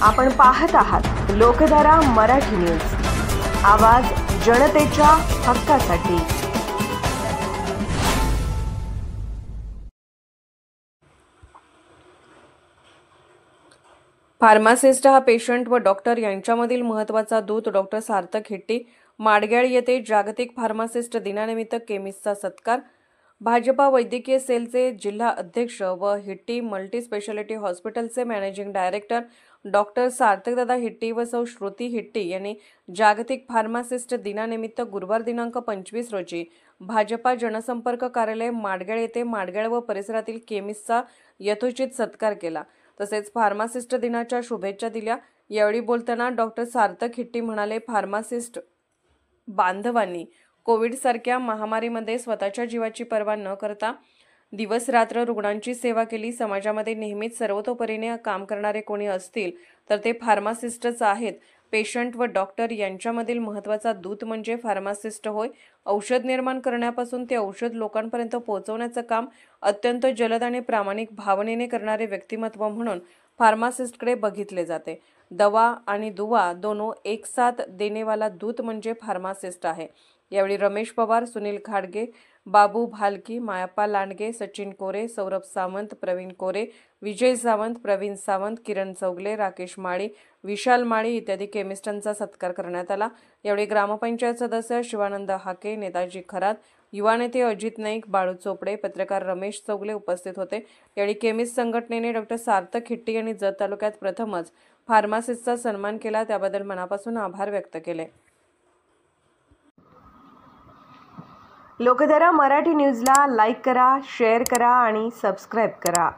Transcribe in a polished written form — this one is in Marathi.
आपण पाहत आहात लोकधारा मराठी न्यूज, आवाज जनतेच्या हक्कासाठी। फार्मासिस्ट हा पेशंट व डॉक्टर यांच्यामधील महत्त्वाचा दूत डॉक्टर सार्थक हिट्टी। माडगेळ येथे जागतिक फार्मासिस्ट दिनानिमित्त केमिस्टचा सत्कार। भाजपा वैद्यकीय सेलचे जिल्हा अध्यक्ष व हिट्टी मल्टी स्पेशालिटी हॉस्पिटलचे मॅनेजिंग डायरेक्टर डॉक्टर सार्थकदादा हिट्टी व सौ श्रुती हिट्टी यांनी जागतिक फार्मासिस्ट दिनानिमित्त गुरुवार दिनांक 25 रोजी भाजपा जनसंपर्क कार्यालय माडगेळ येथे माडगेळ व परिसरातील केमिस्टचा यथोचित सत्कार केला। तसेच फार्मासिस्ट दिनाच्या शुभेच्छा दिल्या। यावेळी बोलताना डॉक्टर सार्थक हिट्टी म्हणाले, फार्मासिस्ट बांधवांनी कोविड सारख्या महामारीमध्ये स्वतःच्या जीवाची पर्वा न करता दिवस रात्र रुग्णांची सेवा केली। समाजामध्ये नेहमीच सर्वतोपरीने काम करणारे कोणी असतील तर ते फार्मासिस्टच आहेत। पेशंट व डॉक्टर यांच्यामधील महत्त्वाचा दूत म्हणजे फार्मासिस्ट होय। औषध निर्माण करण्यापासून ते औषध लोकांपर्यंत पोहोचवण्याचं काम अत्यंत जलद आणि प्रामाणिक भावनेने करणारे व्यक्तिमत्व म्हणून फार्मासिस्टकडे बघितले जाते। दवा आणि दुवा दोनों एक साथ देने वाला दूत म्हणजे फार्मासिस्ट आहे। यावेळी रमेश पवार, सुनील खाडगे, बाबू भालकी, मायाप्पा लांडगे, सचिन कोरे, सौरभ सावंत, प्रवीण कोरे, विजय सावंत, प्रवीण सावंत, किरण चौगले, राकेश माळी, विशाल माळी इत्यादी केमिस्टांचा सत्कार करण्यात आला। यावेळी ग्रामपंचायत सदस्य शिवानंद हाके, नेताजी खरात, युवा नेते अजित नाईक, बाळू चोपडे, पत्रकार रमेश चौगले उपस्थित होते। यावेळी केमिस्ट संघटनेने डॉक्टर सार्थक हिट्टी यांनी जत तालुक्यात प्रथमच फार्मासिस्टचा सन्मान केला, त्याबद्दल मनापासून आभार व्यक्त केले। लोकधारा मराठी न्यूजला लाईक करा, शेअर करा आणि सबस्क्राईब करा।